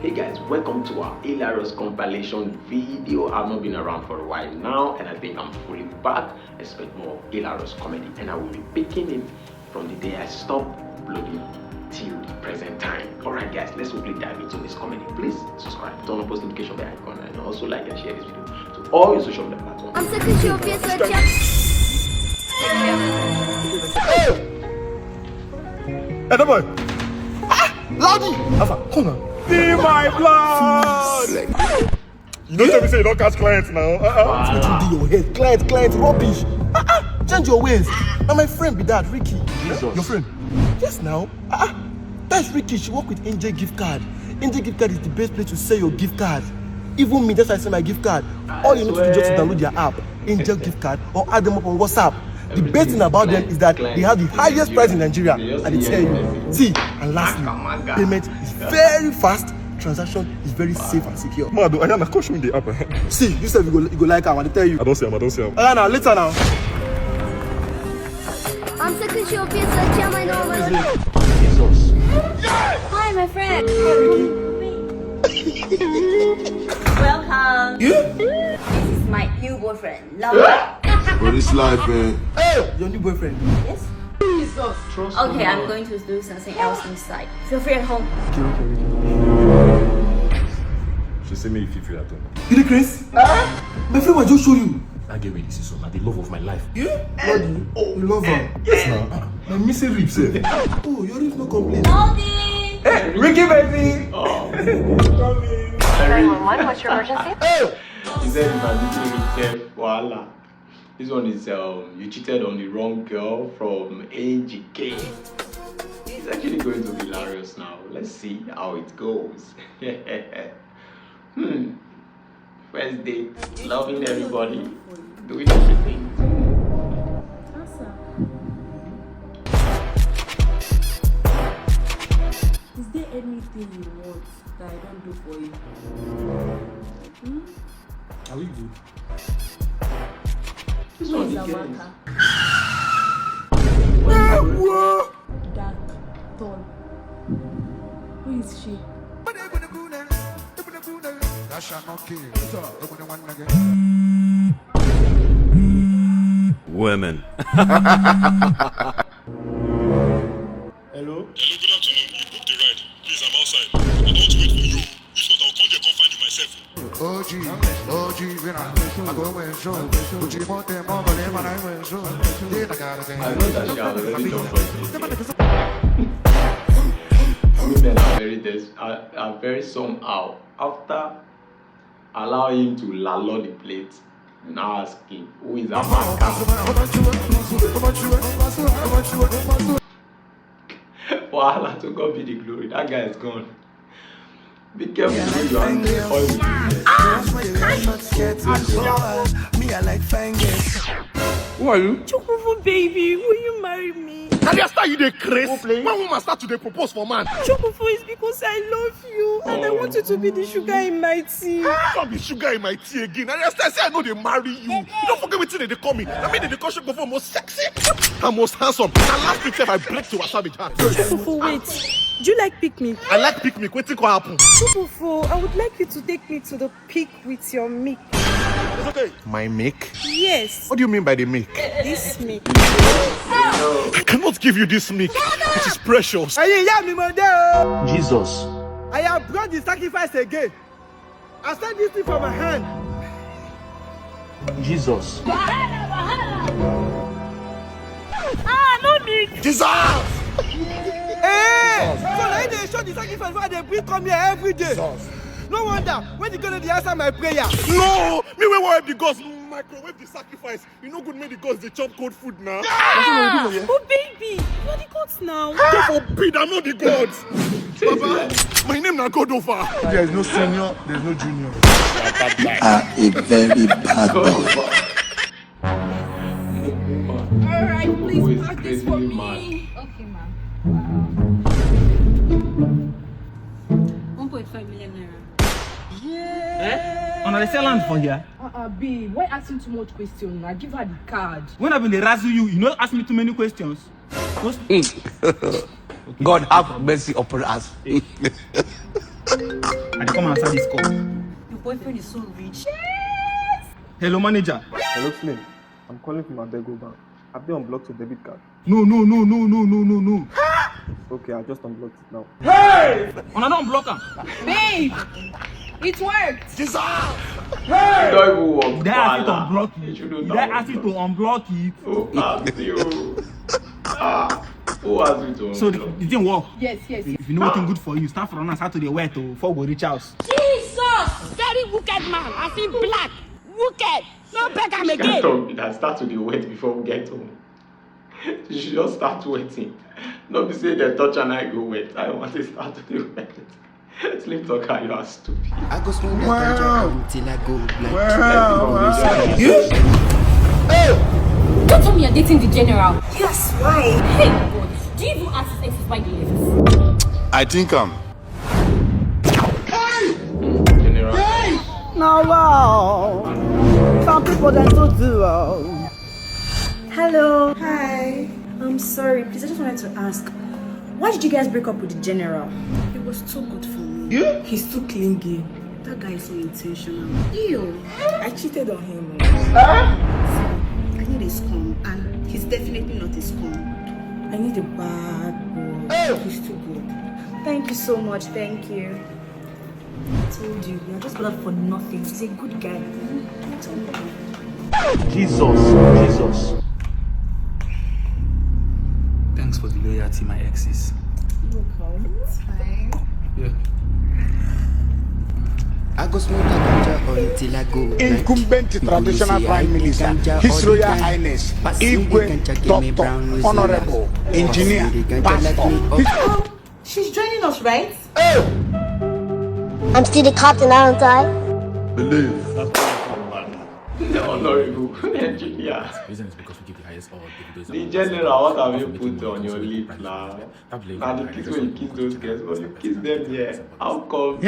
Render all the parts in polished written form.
Hey guys, welcome to our hilarious compilation video. I've not been around for a while now and I think I'm fully back. Expect more hilarious comedy and I will be picking it from the day I stopped uploading till the present time. Alright guys, let's quickly dive into this comedy. Please subscribe, turn on post notification bell icon and also like and share this video to all your social media platforms. I'm sick of your face, Hey, that boy! Ah! Loudy! Alpha, come on. See my blood! You don't tell me say you don't catch clients now. What you do your head? Clients, rubbish. Change your ways. Now my friend be that, Ricky. Jesus. Your friend? Yes, now. That's Ricky. She work with Angel Gift Card. Angel Gift Card is the best place to sell your gift card. Even me, that's why I sell my gift card. All you need to do is just download their app, Angel Gift Card, or add them up on WhatsApp. The best thing about them is that they have the highest price in Nigeria, and they tell you. See, and lastly, payment is very fast, transaction is very safe and secure. Man, I am not showing the app. See, you said you go like her, I tell you. I don't see him. Now, later now. I'm sick of your face, my normal. Jesus. Hi, my friend. Welcome. Yeah? This is my new boyfriend, Layi. What is life, man? Hey, your new boyfriend. Yes? Jesus. Trust me. Okay, I'm going to do something else inside. Feel free at home. She say me if you feel at home. You the Chris? My friend will just show you. I get with this is so the love of my life. Yeah? Lodi, you love her. Yes, now. I'm missing ribs. Oh, your ribs no complain. Loading! Hey, Ricky baby! Oh. 911, what's your emergency? Hey! He said if I didn't with voila. This one is you cheated on the wrong girl from AGK. It's actually going to be hilarious now. Let's see how it goes. First date, loving everybody, doing everything. Is there anything you want that I don't do for you? Are we good? This Who one is is Amaka? Dark, tall. Who is she? Women. Hello? Hello, good afternoon. You booked the ride. Please, I'm outside. I don't want to wait for you. If not, I'll come there, come find you myself. OG, winner. I go and show. Put you more than more, but then when I went show. Then I gotta say, I know that she has already done for women are very somehow. After allow him to lalo the plate, now ask him, who is Amaka? Voila, to God be the glory. That guy is gone. Be careful when you are in the oil with Who are you? Shopofo, baby, will you marry me? Now you start you the craze. When woman start to dey propose for man. Shopofo is because I love you and I want you to be the sugar in my tea. Can't be sugar in my tea again. And I say I know they marry you. You don't forget what they call me. I mean they call Shopofo most sexy and most handsome. And last week I break to Wasabi heart. Shopofo, wait. Do you like picnic? I like picnic. What think will happen? Shopofo, I would like you to take me to the peak with your milk. It's okay. My milk? Yes, What do you mean by the milk? this milk. I cannot give you this milk. It is precious. Jesus. I have brought the sacrifice again. I send this thing from my hand. Jesus. No milk. Jesus! Hey! So now they show the sacrifice why they bring come here every day. No wonder when you gonna answer my prayer. No! Me we wipe the gods. Microwave the sacrifice. You know good make the gods they chop cold food now. Oh, baby, you're the gods now. God forbid, I'm not the gods. Baba, my name na God over. there is no senior, there is no junior. You are a very bad boy. Alright, please pack this for me. Okay, ma'am. 1.5 million naira. On the sell land for here. B, why asking too much question? I give her the card. When I've been razzle you, you know ask me too many questions. God have mercy upon us. I come answer this call. Your boyfriend is so rich. Hello, manager. Hello, Slim. I'm calling from Abego Bank. Have they unblocked your debit card? No. Okay, I just unblocked it now. Hey! I don't block him. Babe, it worked. Don't even work. Did I ask you to unblock it? Did I ask you to unblock it? Who asked you? Who asked you to unblock? So it didn't work? Yes. If you know anything good for you, start from us Saturday where to before we reach house. Jesus! Very wicked man. I see Blaq. Wicked. No beg him again. Can't that start to the wet before we get home. You should just start wetting. Not be say they touch and I go wet. I want to start to the wet. Sleep talker, you are stupid. I go smoke until I go black. Hey! Don't tell me you're dating the general. Yes, why? Hey, God. Do you even ask his exes why they left? I think General. No, wow. Some people don't do. Hello. Hi. I'm sorry. Please, I just wanted to ask. Why did you guys break up with the general? It was too good for me. Yeah? He's too clingy. That guy is so intentional. Ew. I cheated on him. I need a scum, and he's definitely not a scum. I need a bad boy. He's too good. Thank you so much. Thank you. I told you, you're just bothered for nothing. He's a good guy. I told you. Jesus. Thanks for the loyalty, my exes. Welcome. It's fine. Yeah. I go smoke until I go black. Incumbent traditional prime minister, His Royal Highness, Igwe, Doctor, Honorable, Engineer, Pastor. She's joining us, right? I'm still the captain, aren't I? Believe. The honorable engineer. Reason is because we give the highest order. The general, what have you put on your lip now? Now the kids when you kiss those girls, but you kiss them here. How come?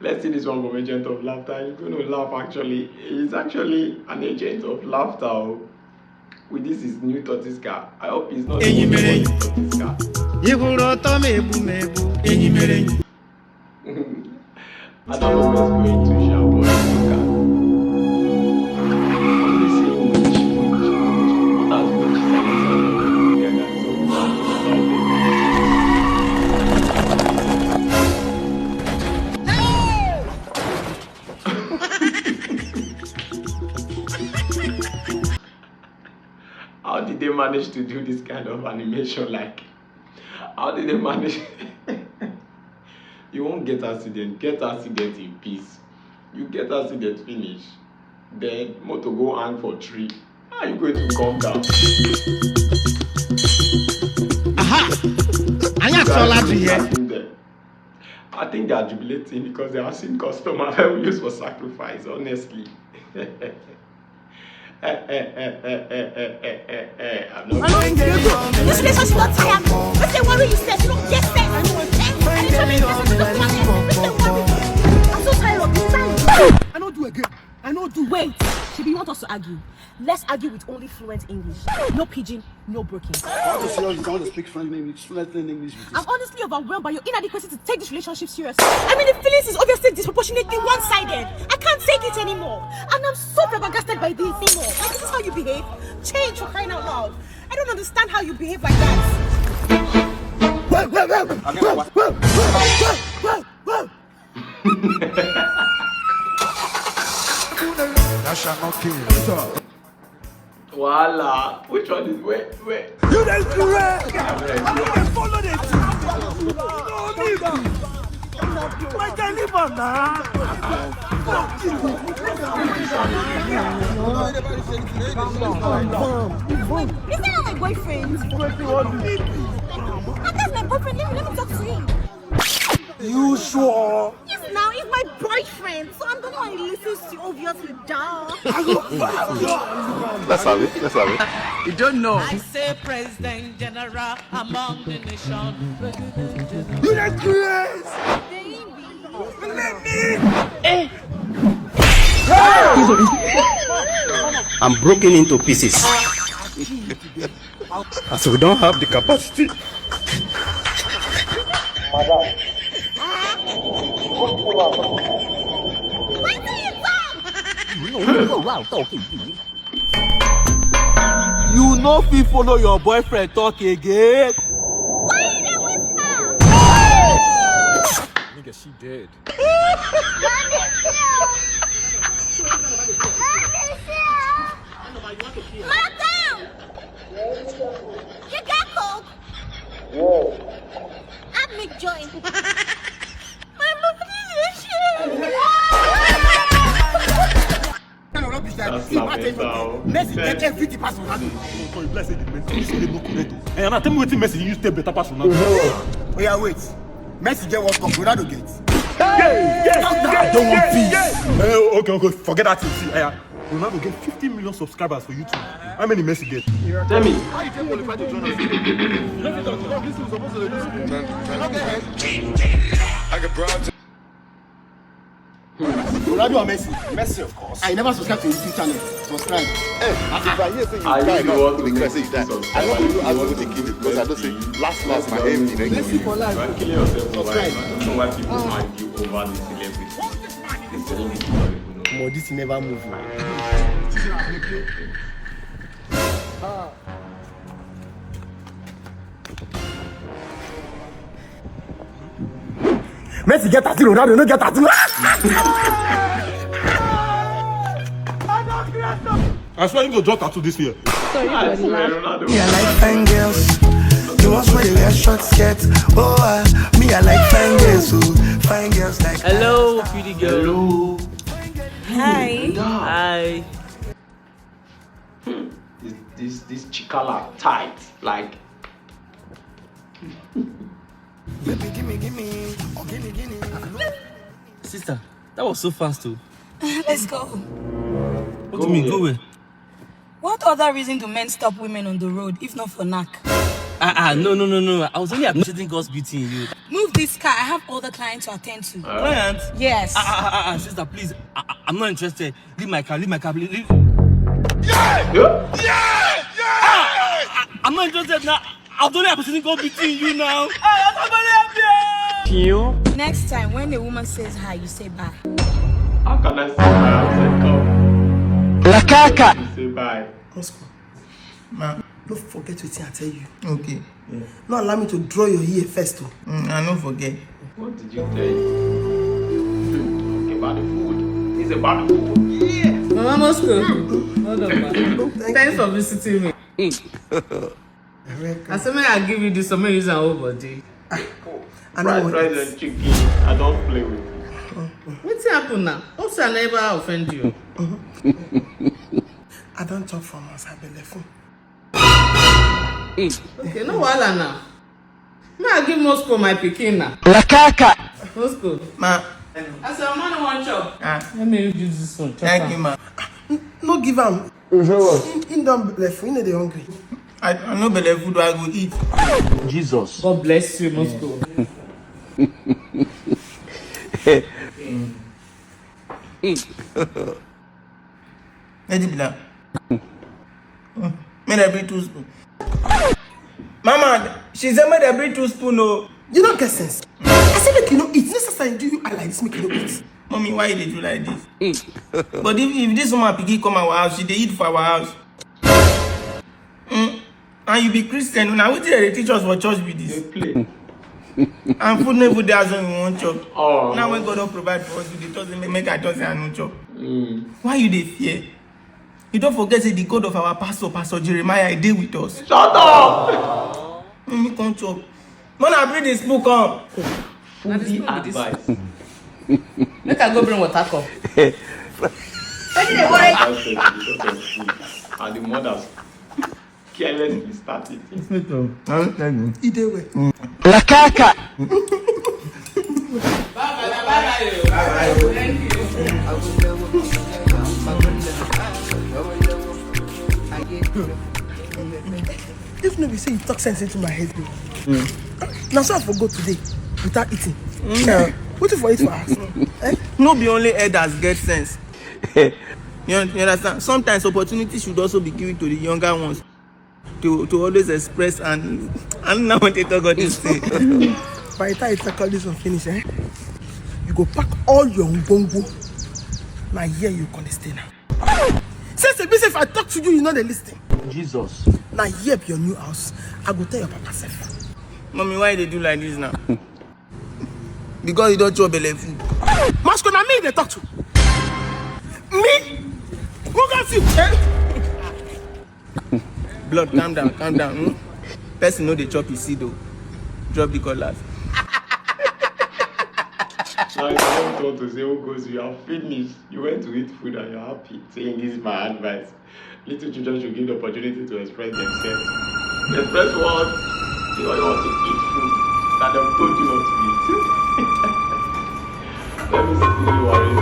Let's see this one from Agent of Laughter. He's going to laugh actually. He's actually an agent of laughter. With this his new tortoise car. I hope he's not the tortoise car. I don't know where it's going to shop, but look at only seeing which. What has which How did they manage to do this kind of animation? Like, how did they manage? You won't get accident in peace. You get accident finish, then motor go hang for tree. How are you going to come down? Aha! I think they are jubilating because they are seeing customers that will use for sacrifice, honestly. I'm not This relationship not tired. Let's say what you said. You don't get sense. I'm so tired of this time. I don't do again. I don't do. Wait, should you want us to argue? Let's argue with only fluent English. No pidgin, no broken. How to say you can't speak fluent English with this? I'm honestly overwhelmed by your inadequacy to take this relationship seriously. I mean, the feelings is obviously disproportionately one-sided. I can't take it anymore. And I'm so flabbergasted by this anymore. Like, this is how you behave? Change for crying out loud. I don't understand how you behave like that. That shall not kill. Voila. Which one is wait? You don't do it. Follow it. I can't live on that. Is that not my boyfriend? And that's my boyfriend. Let me talk to him. You sure? Yes, now he's my boyfriend, so I'm the one he listens to, obviously, duh. Let's have it. You don't know. I say President General among the nation. You don't crazy. Let me. I'm broken into pieces. As we don't have the capacity You no fit follow your boyfriend talk again. Why you dey whisper? Nigga, she dead. Madam! You got coke? Add me join. My mom is shit. That's laughing now. Messi get everything pass Ronaldo. For you blessed the Messi no correct. And now tell me wetin Messi use take better pass Ronaldo. Oh yeah, wait. Messi get World Cup, Ronaldo get. I don't want peace. Okay, forget that thing. See, Ronaldo get 50 million subscribers for YouTube. How many Messi get? Tell me. How you can qualify to join us? I got bribes. Ronaldo or Messi? Messi, of course. I never subscribe to YouTube channel. Subscribe. I really want to make this subscribe. I want to ask you to kill it because I don't say last my aim. Messi for life. You are killing yourself for why? I don't know why people mind you over the celebrity. The celebrity people know. More this never move. Messi get tattoo, Ronaldo no get tattoo. I swear you go draw tattoo this year. I swear, Ronaldo. Me, I like fine girls. The ones where they wear short skirts. Oh, me, I like fine girls. Who fine girls like. Hello, pretty girl. Hello. Hi. Hi. This chikala tight, like. Baby, gimme. Oh, gimme. Sister, that was so fast too. Let's go. What do you mean, go away? What other reason do men stop women on the road if not for knack? No. I was only appreciating God's beauty in you. Move this car. I have other clients to attend to. Client? Yes. Sister, please. I'm not interested. Leave my car, please. Leave. I'm not interested now. I was only appreciating God's beauty in you now. Next time, when the woman says hi, you say bye. How can I say bye? I said come. La caca. Say bye. Moscow. Man, don't forget what I tell you. Okay. Yeah. Now allow me to draw your ear first too. I don't forget. What did you tell you? Okay, about the food. It's about the food. Yeah. Mama Moscow. Hold on, man. Thanks for visiting me. I said, I give you this, some use an whole body. Fried rice and chicken. I don't play with you. What's happened now? Also, I never offend you. I don't talk from us. I be left. Okay, no wala now. May I give Moscow my pikin now? La caca. Moscow. Ma. I said, I'm not one chop. Let me use this one. Thank you, ma. No give him. In don't left. You know they hungry. I know the food I go eat. Jesus. God bless you, Moscow. Let it be that. May I bring 2 spoons? Mama, she said may I bring 2 spoons. No. You don't get sense. I said make you no eat. Necessary do you I like this make you no eat. Mommy, why did you like this? But if this woman piggy come our house, she dey eat for our house. And you be Christian, now what did they teach us for church with this? They play. And food never there as when we want chop. Oh. Now when God don't provide for us, we just make our church and no chop. Why you dey fear? You don't forget say the God of our Pastor Jeremiah, he dey with us. Shut up! Me come chop. When I bring this book come. Foodie advice. Make I go bring water cup. And the mothers carelessly started. He dey well. La caca. Bye. Thank you. If no be say you talk sense into my head, now so I forgot today without eating. What if I eat for us? No be only elders get sense. You understand? Sometimes opportunity should also be given to the younger ones to always express and now when they talk about this thing. By the time you tackle this one finish, you go pack all your bongo. Now here you can stay now. Since if I talk to you, you know the listing. Jesus. Now here be your new house. I go tell your papa self. Mommy, why they do like this now? Because you don't chop belly food. Masco, now me they talk to. Me? Who got you? Blood, calm down, calm down. Person know they chop his seed though. Drop the colors. Now you don't want to say, oh, goes, you are finished. You went to eat food and you're happy. Saying this is my advice. Little children should give the opportunity to express themselves. Express what? You want to eat food that they've told you not to eat. Let me see you are in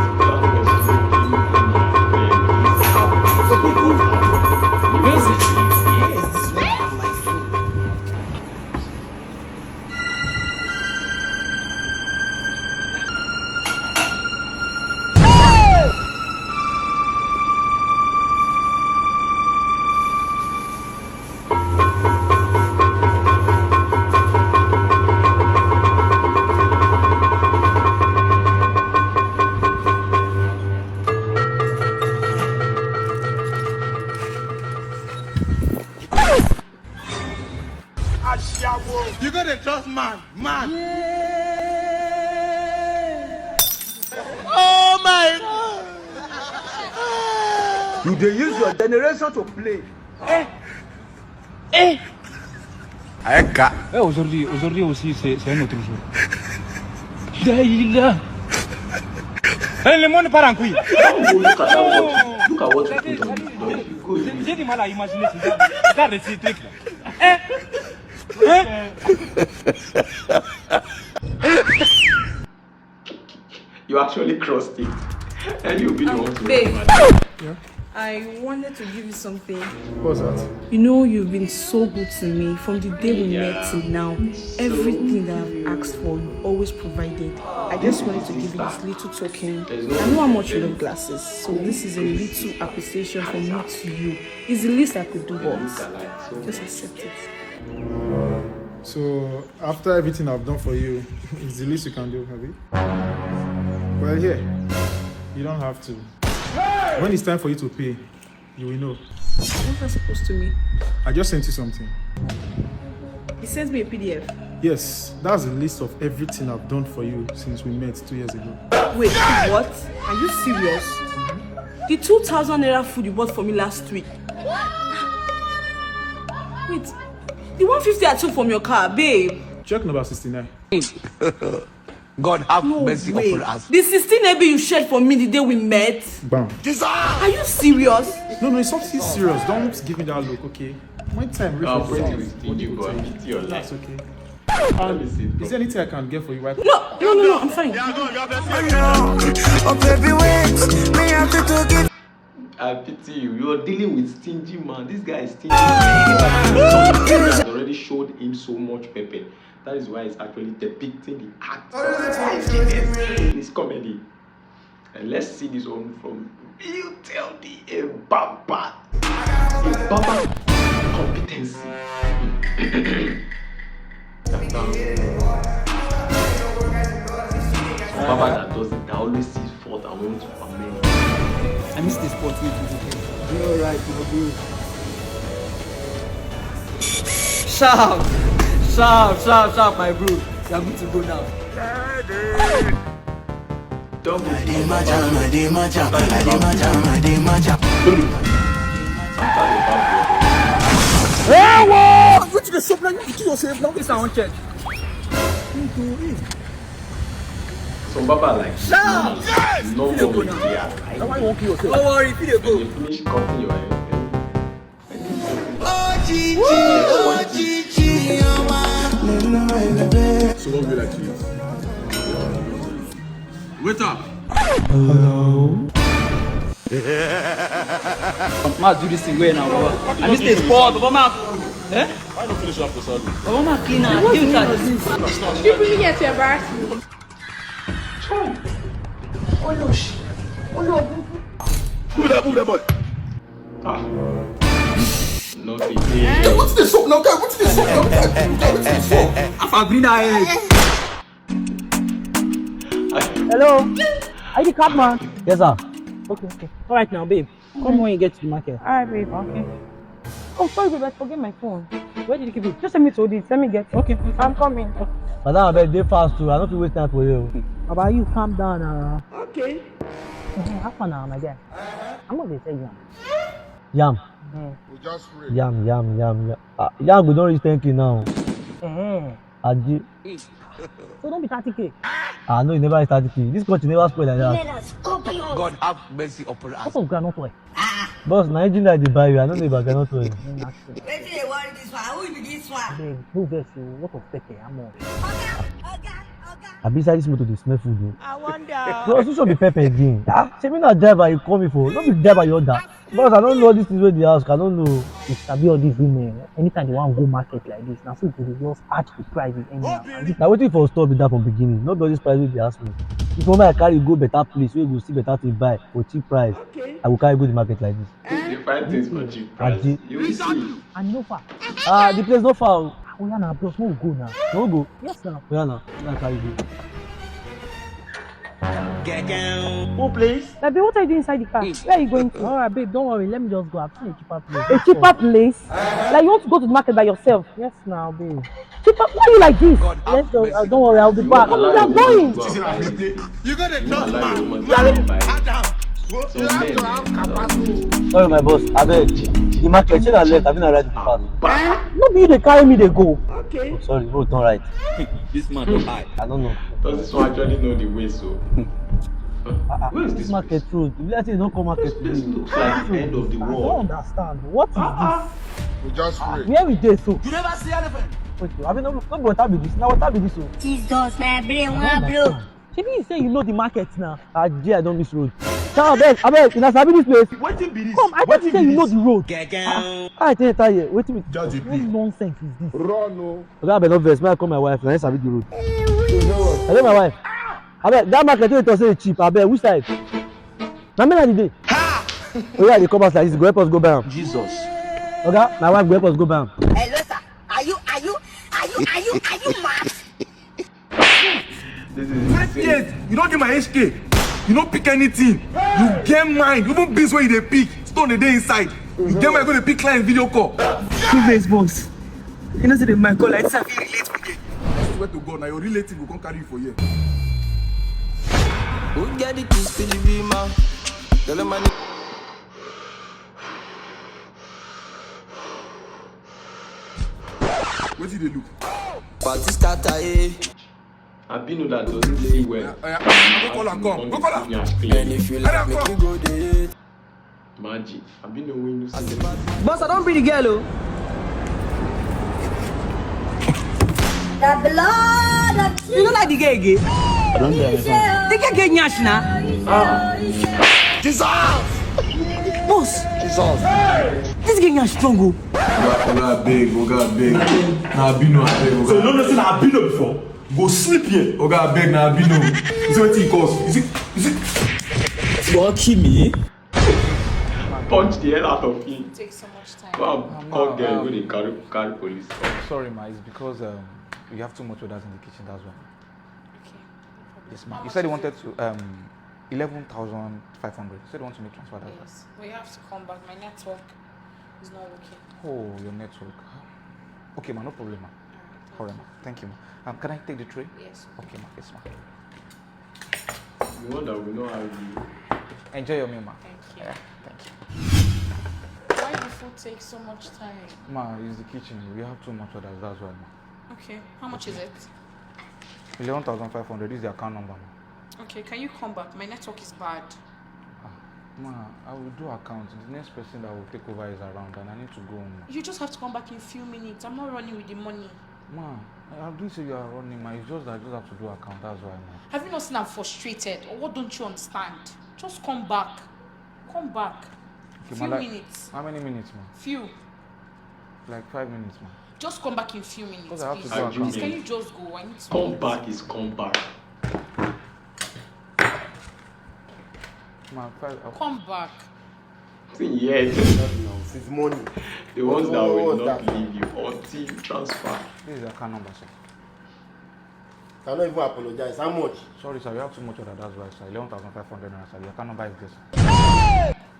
You gotta trust man. Yeah. Oh my God. You dey use your generation to play. Aujourd'hui aussi, c'est un autre jour. Daïla. Le monde part en couille. Look at what you put on the J'ai du mal à imaginer ça. Regarde ces trucs là. You actually crossed it. And you'll be the one to babe. Yeah? I wanted to give you something. What's that? You know, you've been so good to me from the day we met till now. Everything that I've asked for, you always provided. I just wanted to give you this little token. I know how much you love glasses, so this is a little appreciation from me to you. It's the least I could do, but just accept it. So, after everything I've done for you, it's the least you can do, have you? Well, here, you don't have to. When it's time for you to pay, you will know. What's that supposed to mean? I just sent you something. He sent me a PDF. Yes, that's a list of everything I've done for you since we met 2 years ago. Wait, what? Are you serious? The 2,000 naira food you bought for me last week. Wait, the 150 I took from your car, babe. Check number 69. God have mercy upon us. The 16 AB you shared for me the day we met. Bam. Are you serious? No, it's something serious. Don't give me that look, okay? My time. I'll bring you with you, but it's your life. That's okay. Is there anything I can get for you right No, I'm fine. Oh baby, wait. Me have to give. I pity you. You're dealing with stingy man. This guy is stingy. Has already showed him so much pepper. That is why it's actually depicting the act in his comedy. And let's see this one from you tell the Baba competency. Baba that does it, that always sees fault and wants to amend. I missed the spot. Wait. Be alright, bro. Sharp, my bro. You're good to go now. Go to the shop now. You kill yourself now. This I won't check. So Baba like no go now. Don't worry, if you go. You finish cutting your hair. So what would you like to eat? Wait up. Hello. Must do this thing way now, Baba. I missed the spot, Baba. Why not finish off the salad? Baba, clean up. Give it You bring me here to embarrass me. Oh no, Move that boy. Nothing. What's this soap now, guy? What's this soap now? What's this soap? I'm a green eye. Hello? Are you the cab man? Yes, sir. Okay. Alright now, babe. Come when you get to the market. Alright, babe. Okay. Oh, sorry, babe. I forget my phone. Where did you keep it? Just send me to this. Let me get it. Okay. I'm coming. Madam, I bet they fast too. I don't feel waste time for you. How about you? Calm down now. Okay. Have fun now, my guy. I'm not going to say yam. Yam. We just pray. Yam. Yam, we don't reach 10K now. Aji. So don't be 30K. No, you never reach 30K. This country never spoil like that. God have mercy upon us. What of groundnut oil? Boss, na engine that they buy you. I don't know about groundnut oil. Wetin dey worry this one? Who be this one? Babe, no vex you. What of pepper? I'm on. I be inside this motor to smell food. I wonder. Bros, you should be pepper again. Say me not driver you call me for. Don't be driver you order. Boss, I don't know all these things where they ask. I don't know. You sabi all these women. Anytime they want to go market like this, now so they just add the price anyhow. Now waiting for store be that from beginning. Not all this price wey they ask me. If I carry go better place where you go see better thing buy for cheap price, I will carry go the market like this. You find things for cheap price. You will see. And no far. The place no far. Oh yeah, now bros, no go now. No go. Yes now. Oh yeah now. I carry go. Who please? Baby, what are you doing inside the car? Where are you going to? Alright, babe, don't worry. Let me just go. I've seen a cheaper place. A cheaper place? Like you want to go to the market by yourself? Yes now, babe. Cheaper? Why are you like this? Let's go. Don't worry, I'll be back. Come on, we are going. You got a trust man. Sorry, my boss. I beg. The market chain and left. I've been already fast. No be you they carry me, they go. Okay. Oh, sorry, road not right. This man don't hide. I don't know. Does this one actually know the way so? Where is this market road? If you don't come market place today. looks like the end of the I world. don't understand. What is We just pray. this? Where we dey so? You never see anything. Wait, I mean, no water be this. Now water be this. So. Jesus, my brain I wan don't blow. understand. Shebi you say you know the market now. I don't miss road. Now, I beg, you sabi this place. Wetin be this? Come, I thought you say you know the road. I tell you, wait till me. Just a What nonsense is this? Run, no. Okay, I beg no vex. May I call my wife? Now I sabi the road. Hello, my wife. I beg, that market wey you say it's cheap. I beg, which side? Na me na the day. Oh yeah, they come us like this. Go help us go buy am. Jesus. Okay, my wife go help us go buy am. Hello, sir. Are you mad? This is 5 years, you don't get my HK. You don't pick anything. You get mine. Even beans where you dey pick, stone the day inside. You get mine, go to pick client video call. Two days, boss. You know, say the my call like this. I feel relate with you. I swear to God, now your relative will come carry you for here. Who get it to speedy be man? Tell them money. Where did they look? Party starter, eh? I've been that doesn't see well. Go call and come. Go call and And if you like, make you go there. Magic. I've been knowing you see. Boss, I don't bring the girl, oh. The blood of You don't like the girl again? I don't get it. The girl get nyash now. Jesus! Boss, Jesus! this girl nyash strong, oh. Oga beg. Nah, Abino, I beg. So you don't know say na Abino before? Go sleep here. Oga beg, na Abino. You see what he calls? Is it? Lucky me. Punch the hell out of him. It takes so much time. Go and call girl when they carry police. Sorry, ma. It's because you have too much orders in the kitchen. That's why. Okay. Yes, ma. You said you wanted to 11,500. You said you want to make transfer that. Yes. But you have to come back. My network is not working. Oh, your network. Okay, ma. No problem, ma. Alright, ma. Thank you, ma. Can I take the tray? Yes. Okay, ma. Yes, ma. You wonder we know how you. Enjoy your meal, ma. Thank you. Yeah, thank you. Why do food take so much time? Ma, it's the kitchen. We have too much orders. That's why, ma. Okay. How much is it? 11,500. This is the account number, ma. Okay. Can you come back? My network is bad. Ma, I will do account. The next person that will take over is around, and I need to go home. You just have to come back in a few minutes. I'm not running with the money. Ma, I didn't say you are running, ma. It's just that I just have to do account. That's why, ma. Have you not seen I'm frustrated? Or what don't you understand? Just come back. Come back. Okay, Few ma, minutes. How many minutes, ma? Few. Like 5 minutes, ma. Just come back in few minutes, Because I have to please. do account. Please, can you just go? I need to. Come back is come back. Ma, Come back. Yes. It's money. The ones that will not leave you until you transfer. This is the account number, sir. Cannot even apologize. How much? Sorry, sir. You have too much of that. That's why, sir. 11,500 naira, sir. Your account number is this.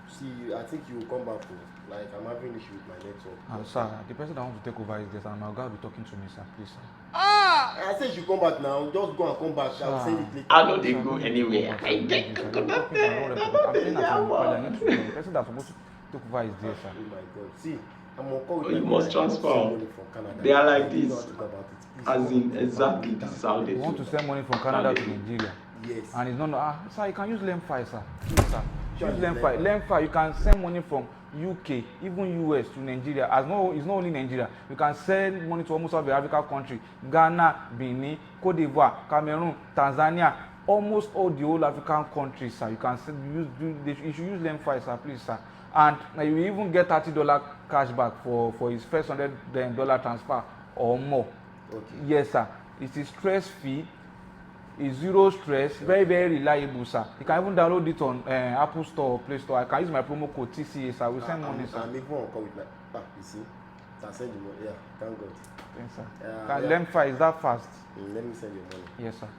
See, I think you will come back. Like, I'm having issue with my network. Sir, the person that wants to take over is this, and my guy will be talking to me, sir. Please, sir. I said you come back now. Just go and come back. I'll send it later. I know they go anywhere. I get to go back there. The person that's supposed to take over is this, sir. Oh my God. See, I'm on call with You must transfer. They are like this. As in, exactly, this is how they You want to send money from Canada to Nigeria? Yes. And it's not, sir, you can use Lemfi, sir. Please, sir. Use Lemfi. Lemfi, you can send money from UK, even US to Nigeria. It's not only Nigeria. You can send money to almost all the African countries. Ghana, Benin, Cote d'Ivoire, Cameroon, Tanzania, almost all the whole African countries, sir. You can you should use Lemfi, sir, please, sir. And you even get $30 cash back for his first $100 transfer or more. Okay. Yes, sir. It is stress-free. It's zero stress. Very, very reliable, sir. You can even download it on Apple Store or Play Store. I can use my promo code TCA, sir. We'll send money, sir. I'm even on call with my back, you see. So I send you money. Yeah, thank God. Thanks, sir. Lemfi, is that fast? Let me send you money. Yes, sir.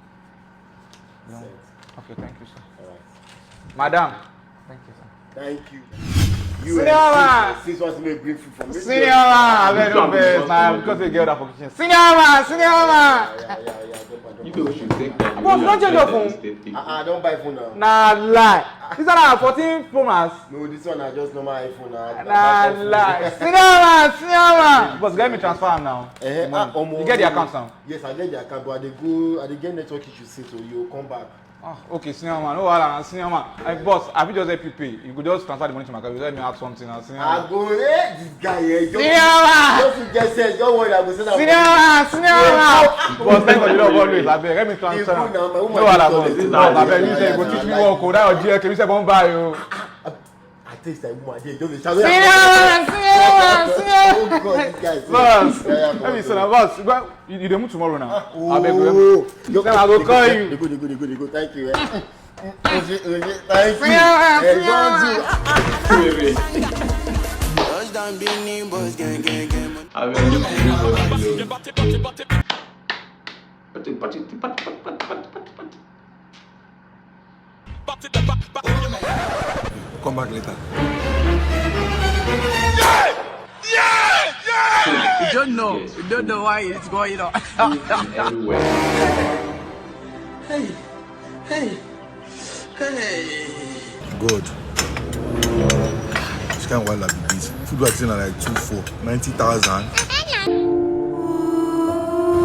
No. Send. Okay, thank you, sir. All right. Madam. Thank you, sir. Thank you. Since what's me bring food from me. Senior man, I don't face now because they get up for kitchen. Senior man. Yeah. You people should take that. Boss, don't change your phone. Don't buy phone now. Nah, lie. This one are 14 Pro Max. No, this one are just normal iPhone now. Nah, lie. Senior man. Boss, let me transfer him now. You get the account now? Yes, I get the account, but I get network issues, so you come back. Okay, senior man. No, senior man. Boss, I will just help you pay. You could just transfer the money to my account. You let me ask something now, senior man. I go, this guy here. Senior man. Just to get sense. Don't worry, I will send that. Senior man. Boss, thank you for the love always. I beg, let me transfer. No, boss. I beg, you say you go teach me work. That or GL, you say won't buy you. I taste like woman. Senior man. Oh God, this guy. Boss, let me say now, boss. You don't move tomorrow now. I beg you. Then I will call you. They go. Thank you. Thank you. Come back later. You don't know why it's going on. Hey. God. This kind of wild like this. Food was in like 2,490,000.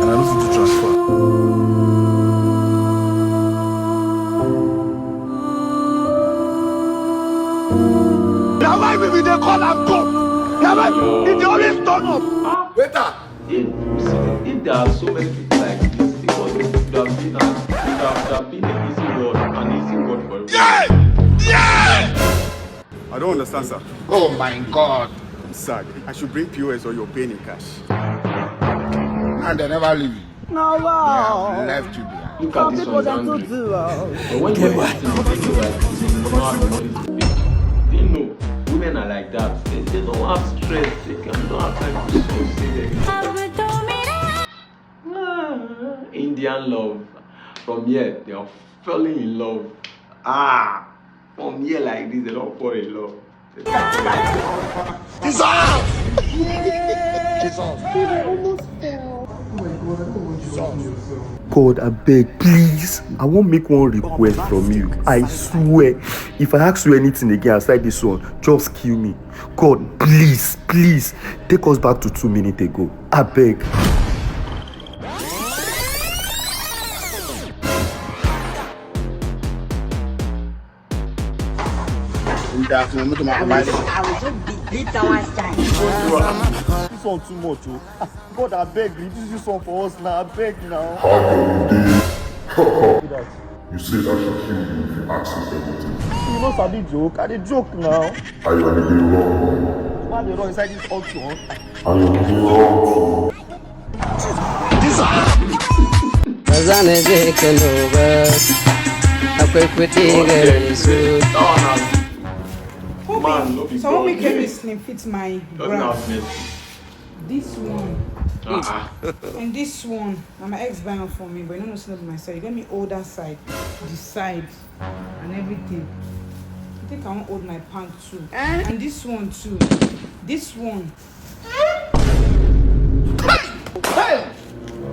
And I don't need to transfer. Now why we they call am go? Now why it always turn up? Waiter. If there are so many people like this, because it would have been an easy word, for everyone. Yeah! I don't understand, sir. Oh my God. Sir, I should bring POS or you're paying in cash. And they never leave you. No, wow. They have left you behind. Look at this one. But when you're they know women are like that. They don't have stress. They don't have time to solve it. Indian love. From here, they are falling in love. From here like this, they don't fall in love. God, I beg, please. I won't make one request from you. I swear, if I ask you anything again outside this one, just kill me. God, please, take us back to 2 minutes ago. I beg. This one too much, oh. God, I beg, reduce this one for us now. I beg now. You said I should kill you if you ask us everything. You know, Sabi joke. I did joke now. Are you going to be wrong? Why they run inside this auction? Are you going to be wrong? Someone make me slim fit my bra. This one. And this one. Now my ex buy for me, but you don't know myself. You get me all that side, the sides, and everything. I think I want to hold my pants too. And this one too. This one.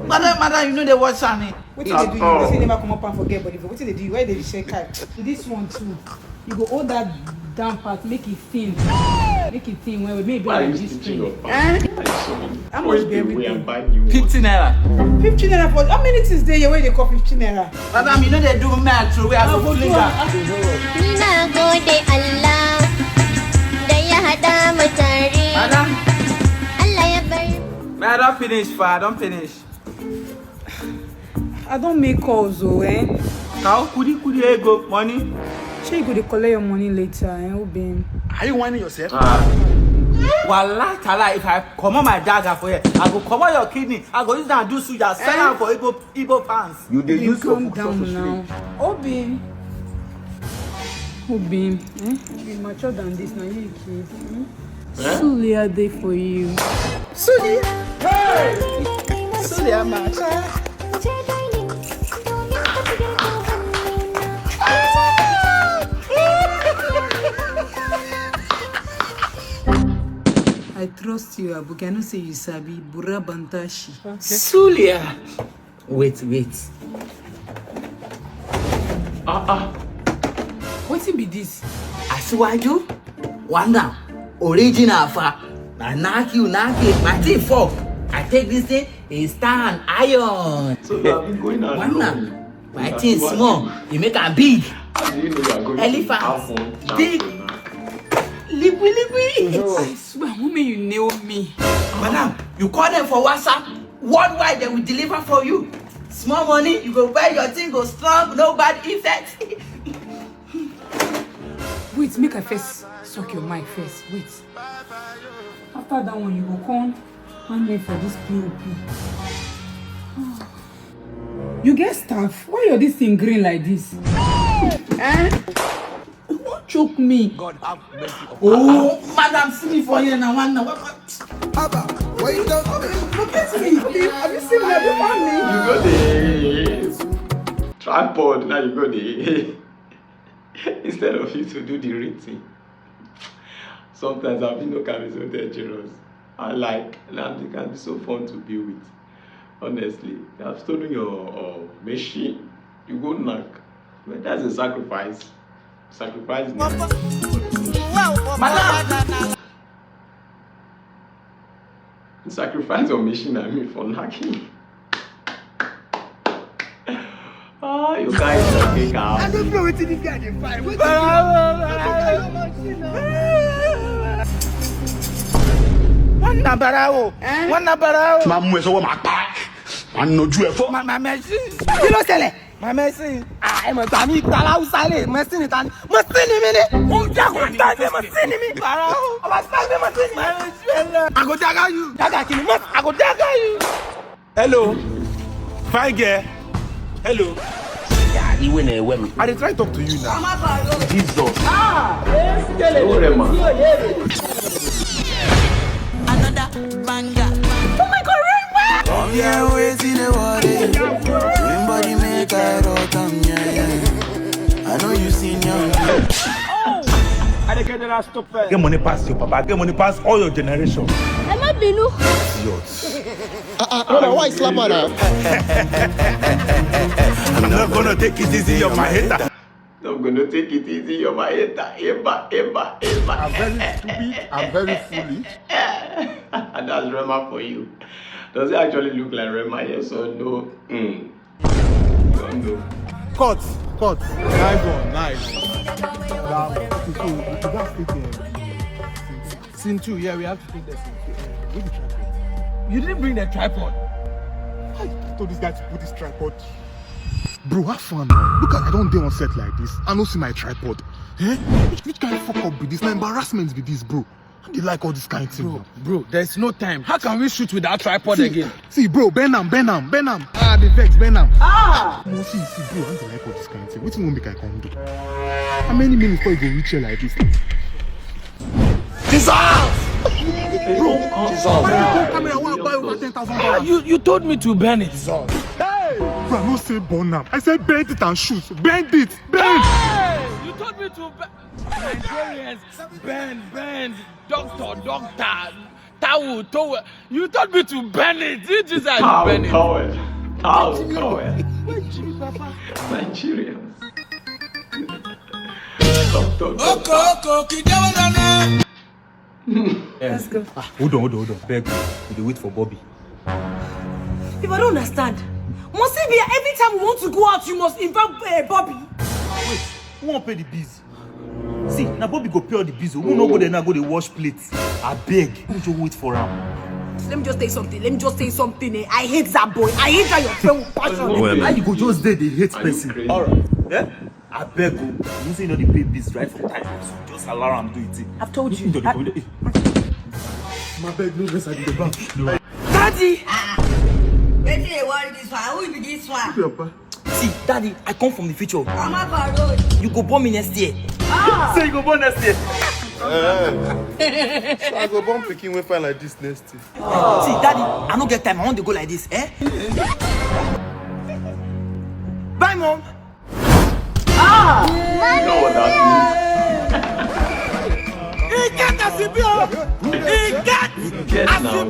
Madam, you know they watch me. What did they do? You say never come up and forget, but what did they do? Why did they share card? This one too. You go hold that down part, make it thin. Make it thin when we maybe like this string. How much be everything? 15 naira. 15 naira for how many things there where they call 15 naira? Madam, you know they do math, so we have to fling that. Nina gode Allah da ya hada mu tare. Madam. Allah ya bar. I don't finish, I don't finish. I don't make calls, eh? How could you go money? Sure, you go to collect your money later, Obin. Are you whining yourself? Wallah, Tala, if I come on my dagger for you, I go come on your kidney. I go use that and do suya, sell out for Igbo pants. You dey use calm down now. Obin, be mature than this now, you kids. Suli are there for you. Suli? Hey! Suli, I'm I trust you, Aboki. I know say you sabi Bura Bantashi. Sulia. Wait. What be this? Asiwaju? Wanda. Original fa. Na knock you, my teeth fork. I take this thing, it's stand iron. So you have been going on. Wanda. My teeth small. You make a big. How do you know you are going elephant. Big. Lippy. I swear, woman, you nail me. Madam, you call them for WhatsApp. Worldwide, they will deliver for you. Small money, you go buy your thing, go strong, no bad effects. Wait, make a face. Suck your mic first. Wait. After that one, you go come and me for this POP. You get staff? Why are this thing green like this? Choke me. God have mercy. Oh, madam, see me for here now. What? Wait, look at me. Have you seen me? Have you found me? You got the tripod, now you got the instead of you to do the written. Sometimes I've been can be so dangerous. I like and they can be so fun to be with. Honestly, I've stolen your machine. You go knock. But that's a sacrifice. Sacrifice. Madam. Sacrifice your machine and me for knocking. Oh, you guys are big out. I don't know what this guy can find. One nabarao. Mamu eso ma pa. An noju e fo. My machine. Kí ló ṣẹlẹ̀? My machine. Ẹ mọ̀ tà mí tala Hausa le machine ta ni. Machine mi ni. O jago ta ni machine mi. Barao. Aba ta ni machine mi. I go daga you. Daga kini mo. I go daga you. Hello. Fine girl. Hello. Yeah, you win a women. I dey try talk to you now. Jesus. Another banger. Oh my God, Rema! Come here, wait in the water. Everybody make a rock, I know you seen your I dey get that stop first. Get money pass your papa. Get money pass all your generation. I'm not Binu. No, why slap her now? I'm not gonna take it easy on my hater. I'm gonna take it easy on my hater. Eba. I'm very stupid. I'm very foolish. That's Rema for you. Does it actually look like Rema? Yes or no? Don't know. Cut. Nice one, nice. Scene 2, yeah, we have to take the scene 2. You didn't bring the tripod. I told this guy to put this tripod. Bro, have fun now. Look at I don't dare on set like this. I don't see my tripod. Eh? Which kind of fuck up be this? My embarrassment be this, bro. How do you like all this kind of thing? Bro, there's no time. How can we shoot without tripod again? See, bro, Benham. The vex, Benham. No, see, bro, how do you like all this kind of thing? What won't make I come do? How many minutes before you go reach here like this? dissolve. You told me to burn it. Hey! Bro, I not say burn now. I said bend it and shoot. Bend it. Bend! Hey! You told me to burn. Nigerians, bend. Doctor, towel. You told me to burn it. You just said burn it. Towel. Nigerians. Let's go. Hold on. Beg. We wait for Bobby. If I don't understand, must it be every time we want to go out, you must invite Bobby? Wait, who won't pay the bills? See, now Bobby go pay all the bills. Who no go there now go to wash plates? I beg. Who just wait for him? Let me just say something. I hate that boy. I hate that your friend with passion. Well, how you go just there, they hate person. Alright. Yeah? I beg you. You say you know they pay bills right from time. So just allow him do it. I've told you. My beg, no less I did the bank. Daddy! Wait till they worry this one. Who will be this one? See, Daddy, I come from the future. I'm a road. You go born me next year. So you go born next year. So I go born picking we find like this next year. See, Daddy, I don't get time. I want to go like this, eh? Bye, Mom. You know what that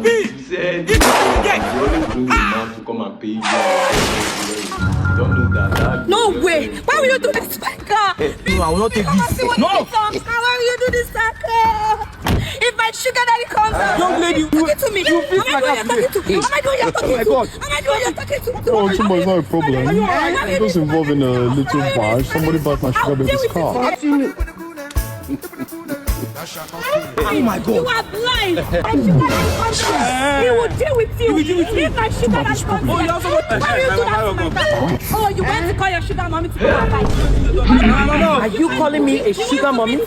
means? He said, you only bring the man to come and pay you. Don't do that. No way! Why will you do this, Becca? No, I will not take this. No! Why will you do this, Becca? If my sugar daddy comes out, young lady, talking to me. Am I doing you're talking to? Oh Oh, Chumba is not a problem. It was involving a little bar. Somebody bought my sugar baby's car. Oh my God! You are blind! My sugar daddy comes out. He will deal with you. If my sugar daddy comes out, why will you do that to my dad? Oh, you want to call your sugar mommy to come back? Are you calling me a sugar mommy?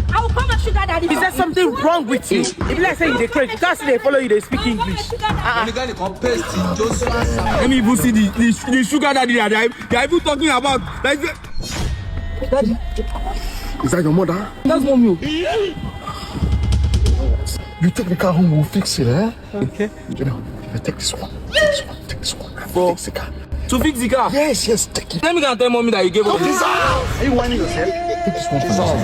I will call my sugar daddy. Is there something wrong with you? If you like say you dey crazy, you can't say they follow you, they speak English. Let me even see the sugar daddy that they are even talking about. Like, Daddy, is that your mother? That's mommy. You take the car home, we'll fix it, eh? Okay. You know, if I take this one. Take this one. Fix the car. To fix the car? Yes, take it. Let me go and tell mommy that you gave up. Are you whining yourself? Take this one for yourself.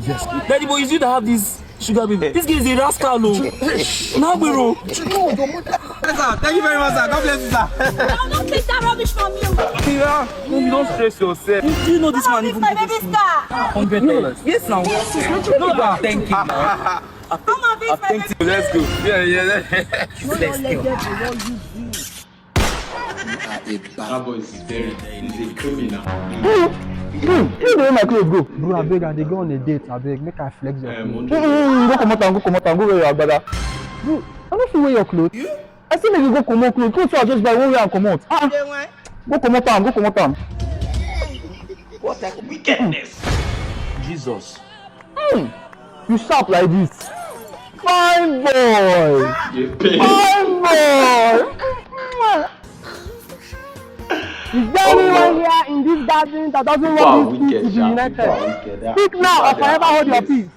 Yes. Daddy boy, is you that have this sugar baby? This guy is a rascal, no? Now, bro. Thank you very much, sir. God bless you, sir. Don't take that rubbish from you. Yeah, you don't stress yourself. Do you know this man even my baby star. $100? Yes, now. No, thank you. Come on, baby. Thank you. Let's go. Yeah. Let's go. That boy is he's a criminal. You know my clothes go. Bro, I beg, they go on a date. I beg, make I flex your clothes. Go come out and go wear your agbada. Bro, I don't feel wear your clothes. I still make you go come out clothes. Clothes I just buy one way and come out. Go come out. What a wickedness! Jesus. You sharp like this. Fine boy. Fine boy. Is there anyone here in this gathering that doesn't want this peace to be united? Speak now or forever hold your peace.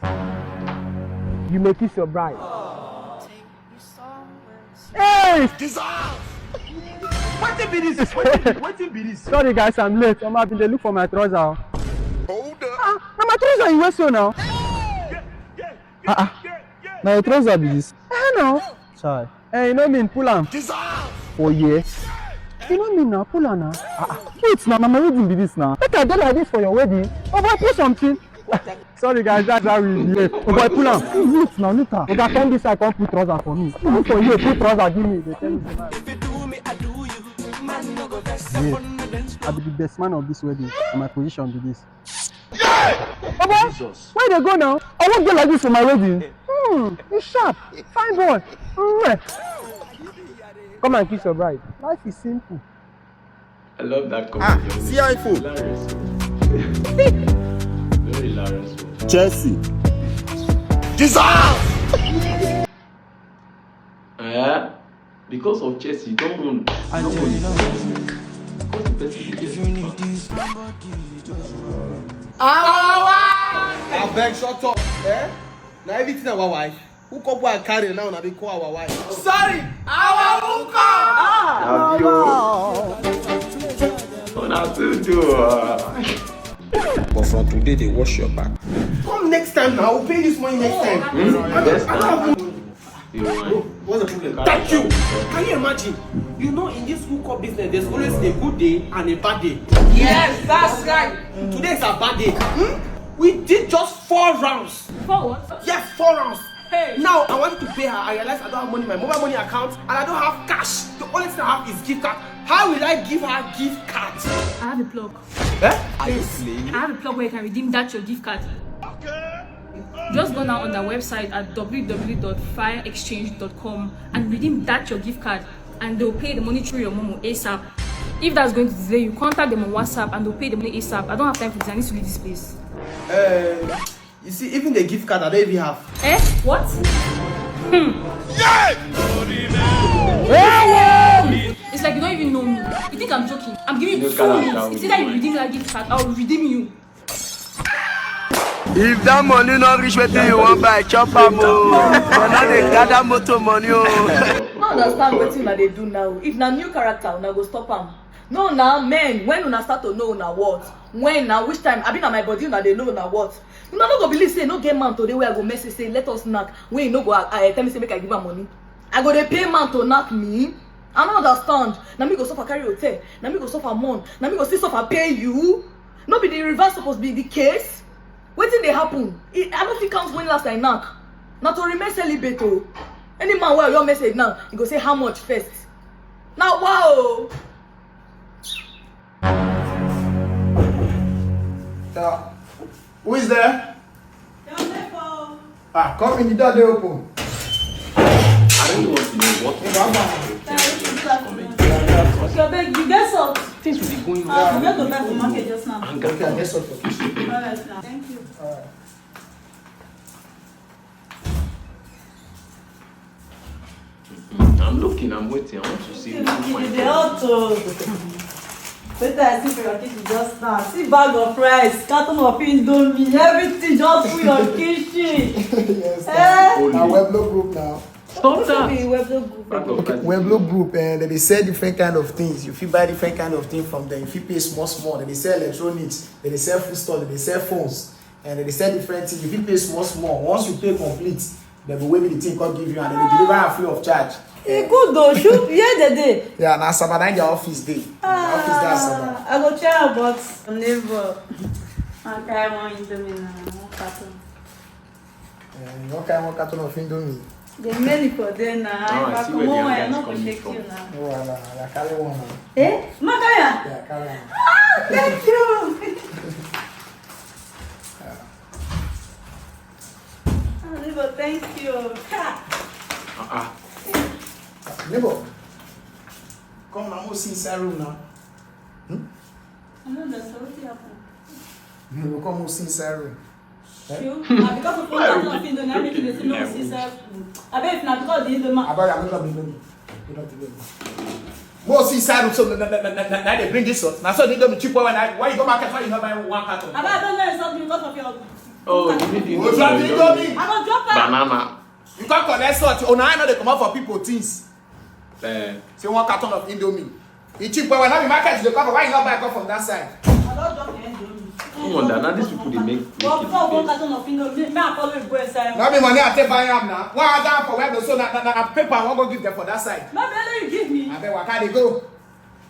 You may kiss your bride. Hey! What be this? Sorry guys, I'm late. I'm having to look for my trouser. Hold up. Now my trouser in West now. Now your trouser be this. No. Sorry. Hey, you know me in Pulam. Oh yeah. You know me now, pull on now. Wait now, my wedding be this now. Make I do like this for your wedding. Oh boy, put something. Sorry guys, that's how we behave. Oh boy, pull on. Look now, look now. Oga come this side, come put trouser for me. Look for you, put trouser, give me. They tell me the man. Yeah. I'll be the best man of this wedding. And my position be this. Oh boy, where they go now? I won't go like this for my wedding. You sharp. Fine boy. Come and kiss your bride. Life is simple. I love that comment. See iPhone. Very hilarious. Chelsea. Jesus! Because of Chelsea, you don't want. I tell you now. If you need this. I beg, shut up. Now everything our wife. Who couple I carry now? Now they call our wife. Sorry, our But from today, they wash your back. Come next time now. We'll pay this money next time. I don't have what's the problem? Thank you. Can you imagine? You know, in this school cup business, there's always a good day and a bad day. Yes, that's right. Today is a bad day. We did just 4 rounds. 4 what? Yes, 4 rounds. Hey. Now I wanted to pay her. I realized I don't have money in my mobile money account and I don't have cash. The only thing I have is gift card. How will I give her gift card? I have a plug. Are you playing? I have a plug where you can redeem that your gift card. Just go now on their website at www.fireexchange.com and redeem that your gift card, and they'll pay the money through your Momo ASAP. If that's going to delay you, contact them on WhatsApp and they'll pay the money ASAP. I don't have time for this. I need to leave this place. You see, even the gift card I don't even have. Eh? What? It's like you don't even know me. You think I'm joking? I'm giving you 2 minutes. It's either you redeem that gift card, I'll redeem you. If that money not reach where you want buy, chop am o. But now they gather motor money o. I understand wetin una dey do now. If na new character, una go stop am. No na men, when una start to know una what? When na which time? I been on my body una dey know una what? Una no go believe say no get man today where I go message say let us knack. When you no go tell me say make I give am money. I go dey pay man to knack me. I no understand. Na me go suffer carry hotel. Na me go suffer month. Na me go still suffer pay you. No be the reverse supposed be the case. Wetin dey happen? I no fit count when last I knack. Na to remain celibate o. Any man wey your message now, you go say how much first. Now wow. Who is there? Ah, come in, the door they open. I don't want to know what Okay, beg you get salt. things will be going on. I'm going to buy from market just now. Okay, I guess what for you. Alright now. Thank you. I'm looking, I'm waiting. I want to see who find The auto. Better I see for your kitchen just now. See bag of rice, carton of indomie, everything just full your kitchen. Yes, now Weblo group now. Stop that. Okay, Weblo group, and they sell different kind of things. You fit buy different kind of things from them. If you pay small, then they sell electronics, then they sell food store, then they sell phones, and then they sell different things. If you pay small, once you pay complete, they will wait the thing God give you, and then they deliver am free of charge. E good though, shoot here the day. Yeah, now Asaba na their office day. Office day Asaba. I go try but neighbor. I carry one indomie now, one carton. You want carry one carton of indomie? There's many for them now. If I come home, I am not going to shake you now. No, I carry one now. Eh? Makaya? Yeah, carry one. Ah, thank you. Neighbor, thank you. Neighbor, come now, we'll see inside room now. I know that's what happened. We'll come, we'll see inside room. Sure. Because of all that nothing, don't have anything to say no sister. I bet if not because the man. I bet I'm not going to we'll see inside room, so now they bring this up. Now, so they don't be cheap when why you go market why you not buy one carton? I don't know something because of your. Oh, you need to drop indomie. I don't drop that. Banana. You can't collect salt. Oh, now I know they come out for people things. Say one carton of indomie. It's cheap, but when I be market, they come. Why you not buy from that side? I don't drop the indomie. No wonder now these people they make. But one carton of indomie, me I follow you go inside. Now be money I take buy am now. One I down for web so na paper I won't go give them for that side. No, better you give me. I bet where can they go?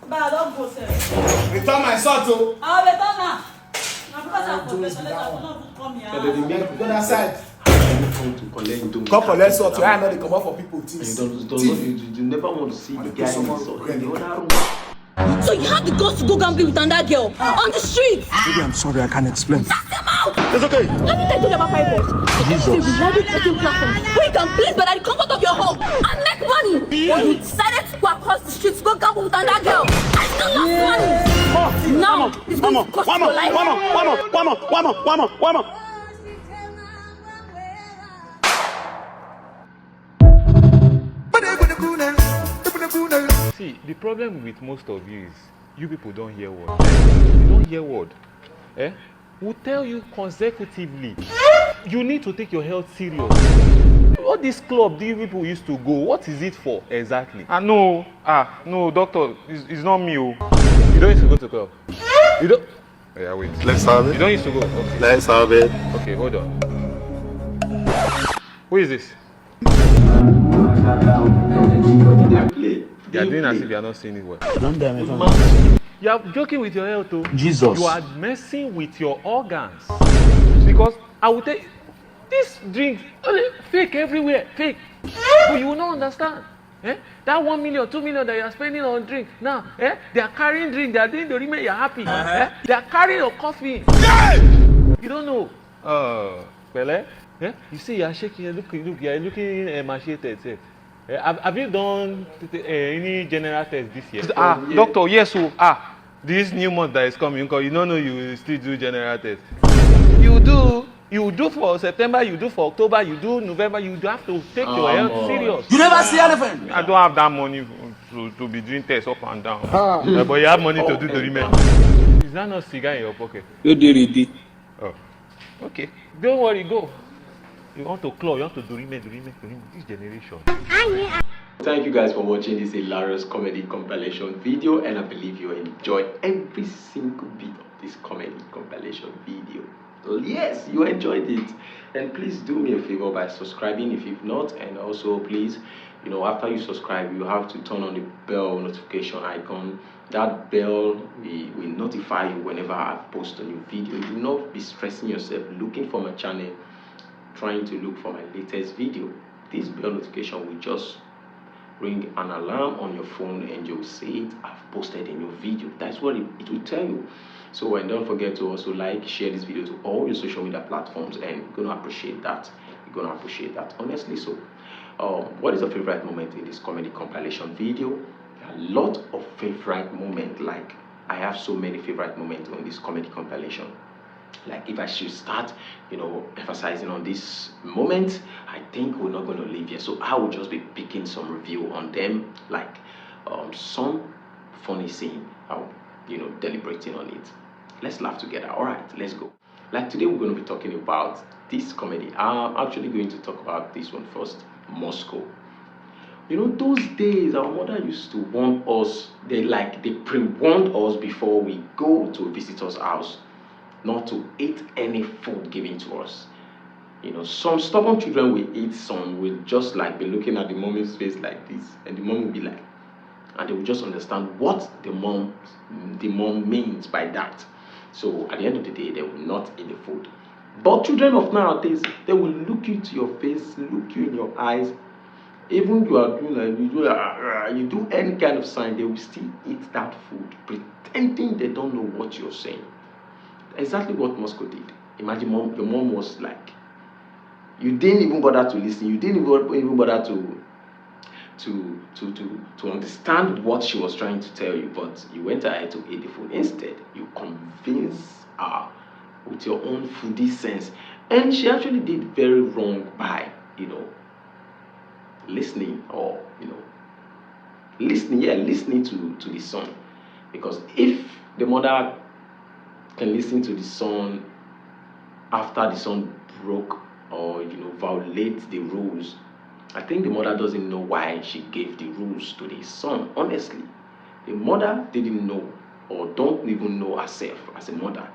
But I don't go sir. Return my salt oh. I'll return now. Now because I forget, I don't come here. Go that side. Come collect salt. I know they come out for people things. You never want to see the guy in the other room. So you had the guts to go gambling with another girl on the street? Baby, I'm sorry, I can't explain. Shut them out! It's okay. Let me tell you about my boss. This is a reliable trading platform where you can play but at the comfort of your home and make money. When you decided to go across the street to go gamble with another girl, I still lost money. Now, it's going to cost your life. One more. See, the problem with most of you is you people don't hear word. You don't hear word. We'll tell you consecutively. You need to take your health serious. All this club you people used to go, what is it for exactly? No, doctor, it's not me. You don't used to go to club. You don't. Yeah, wait. Let's have it. You don't used to go. Okay. Let's have it. Okay, hold on. Who is this? You are doing as if you are not seeing it well. You are joking with your health, too. Jesus. You are messing with your organs. Because I will tell you, this drink, fake everywhere, fake. But you will not understand. That 1 million, 2 million that you are spending on drink, now, they are carrying drink, they are doing the remake, you are happy. They are carrying your coffee. You don't know. Peller, you see, you are shaking, you are looking emaciated. Have you done any general test this year? Doctor, yes, this new month that is coming, because you don't know you will still do general test. You do for September, you do for October, you do November, you have to take your health serious. You never see anything. I don't have that money to be doing tests up and down. But you have money to do the remake. Is that not cigar in your pocket? You did it. Oh, okay. Don't worry, go. You want to claw, you want to do remake, this generation. Thank you guys for watching this hilarious comedy compilation video, and I believe you enjoyed every single bit of this comedy compilation video. Yes, you enjoyed it, and please do me a favor by subscribing if you've not, and also please, after you subscribe, you have to turn on the bell notification icon. That bell will notify you whenever I post a new video. You will not be stressing yourself looking for my channel, trying to look for my latest video. This bell notification will just ring an alarm on your phone, and you'll see it. I've posted a new video. That's what it will tell you. So, and don't forget to also share this video to all your social media platforms, and you're gonna appreciate that. Honestly. So, what is your favorite moment in this comedy compilation video? A lot of favorite moments. Like, I have so many favorite moments on this comedy compilation. Like, if I should start, emphasizing on this moment, I think we're not going to leave here. So I will just be picking some review on them, like some funny scene. I'll, deliberating on it. Let's laugh together. All right, let's go. Like, today we're going to be talking about this comedy. I'm actually going to talk about this one first. Moscow. Those days our mother used to warn us. They pre-warned us before we go to a visitor's house not to eat any food given to us. Some stubborn children will eat, some will just be looking at the mommy's face like this, and the mom will be like, and they will just understand what the mom means by that. So at the end of the day, they will not eat the food. But children of nowadays, they will look you to your face, look you in your eyes. Even you are doing you do any kind of sign, they will still eat that food, pretending they don't know what you're saying. Exactly what Moscow did. Imagine your mom was like, you didn't even bother to listen. You didn't even bother to understand what she was trying to tell you, but you went ahead to eat the food. Instead, you convinced her with your own foodie sense, and she actually did very wrong by listening to the son. Because if the mother can listen to the son after the son broke or violate the rules, I think the mother doesn't know why she gave the rules to the son. Honestly, the mother didn't know or don't even know herself as a mother.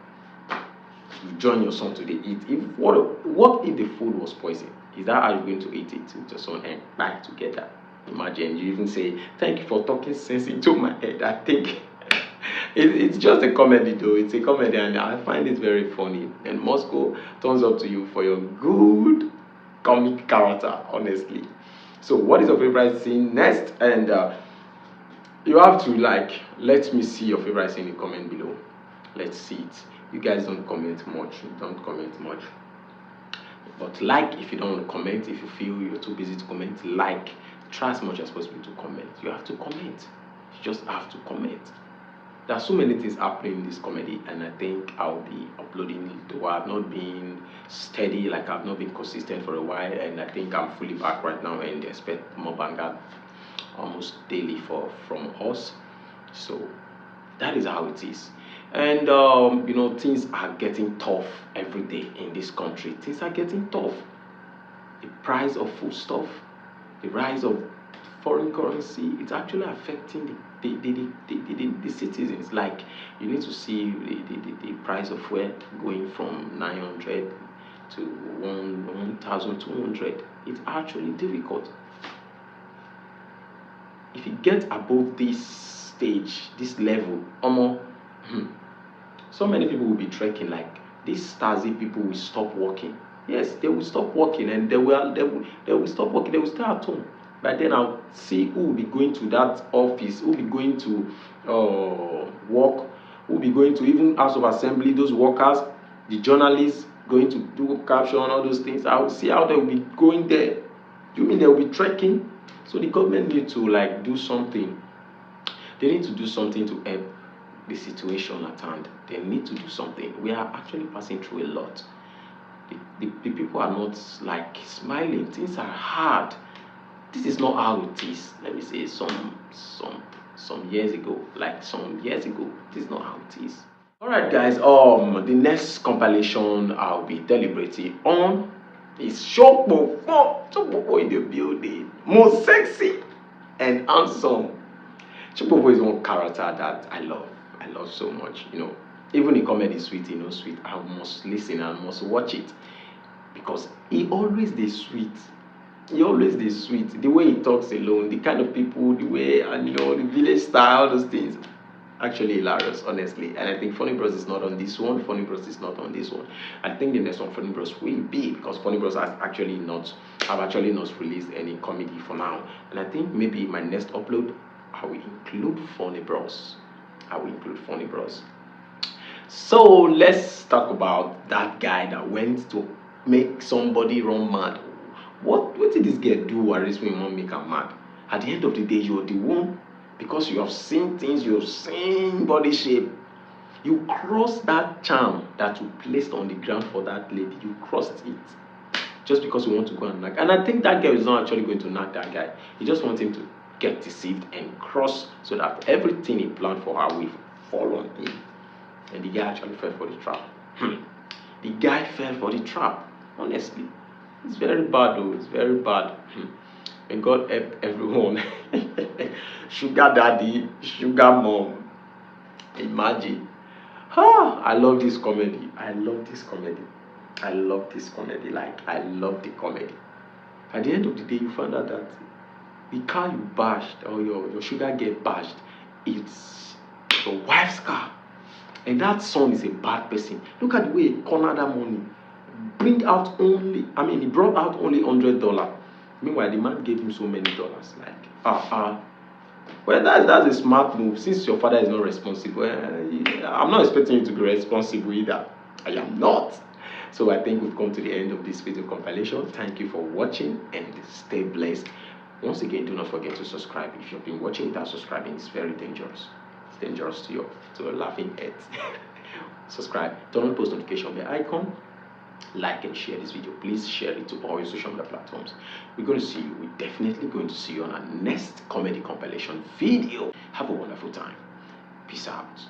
You join your son to the eat. What if the food was poison? Is that how you're going to eat it with your son and back together? Imagine you even say, "Thank you for talking sense into my head." I think it's just a comedy, though. It's a comedy, and I find it very funny. And Moscow turns up to you for your good comic character, honestly. So, what is your favorite scene next? And you have to let me see your favorite scene in the comment below. Let's see it. You guys don't comment much. But if you don't want to comment, if you feel you're too busy to comment, try as much as possible to comment. You have to comment. You just have to comment. There are so many things happening in this comedy, and I think I'll be uploading it, though I've not been steady, I've not been consistent for a while, and I think I'm fully back right now, and expect more banger almost daily from us. So that is how it is. And things are getting tough every day in this country. Things are getting tough. The price of foodstuff, the rise of foreign currency, it's actually affecting the citizens. Like, you need to see the price of fuel going from 900 to 1,200. It's actually difficult. If you get above this stage, this level, so many people will be trekking. Like, these Stasi people will stop working. Yes, they will stop working, and they will stop working. They will stay at home. But then I'll see who will be going to that office, who will be going to work, who will be going to even House of Assembly, those workers, the journalists going to do caption, all those things. I will see how they will be going there. Do you mean they will be trekking? So the government need to like do something. They need to do something to help the situation at hand. They need to do something. We are actually passing through a lot. The people are not like smiling. Things are hard. This is not how it is. Let me say some years ago. Like some years ago. This is not how it is. Alright guys, the next compilation I'll be deliberating on is Shopofo. Shopofo in the building. Most sexy and handsome. Shopofo is one character that I love. I love so much. You know, even the comedy is sweet, sweet. I must listen and must watch it. Because he always is sweet. He always is sweet. The way he talks alone, the kind of people, the way, and the village style, all those things. Actually hilarious, honestly. And I think Funny Bros is not on this one. Funny Bros is not on this one. I think the next one Funny Bros will be, because Funny Bros have actually not released any comedy for now. And I think maybe my next upload I will include Funny Bros. So let's talk about that guy that went to make somebody run mad. What did this guy do or this woman make him mad? At the end of the day, you're the one. Because you have seen things, you have seen body shape. You cross that charm that you placed on the ground for that lady. You crossed it. Just because you want to go and knock. And I think that guy is not actually going to knock that guy. He just wants him to get deceived and cross so that everything he planned for her will fall on him. And the guy actually fell for the trap. The guy fell for the trap. Honestly. It's very bad though. It's very bad. And God help everyone. Sugar daddy, sugar mom. Imagine. I love this comedy. I love this comedy. Like, I love the comedy. At the end of the day, you find out that the car you bashed, or your sugar get bashed, it's your wife's car. And that son is a bad person. Look at the way he cornered that money. He brought out only $100. Meanwhile, the man gave him so many dollars. Like, well, that's a smart move. Since your father is not responsible, I'm not expecting you to be responsible either. I am not. So I think we've come to the end of this video compilation. Thank you for watching and stay blessed. Once again, do not forget to subscribe. If you've been watching without subscribing, it's very dangerous. It's dangerous to your laughing head. Subscribe. Turn on post notification bell icon. Like and share this video. Please share it to all your social media platforms. We're definitely going to see you on our next comedy compilation video. Have a wonderful time. Peace out.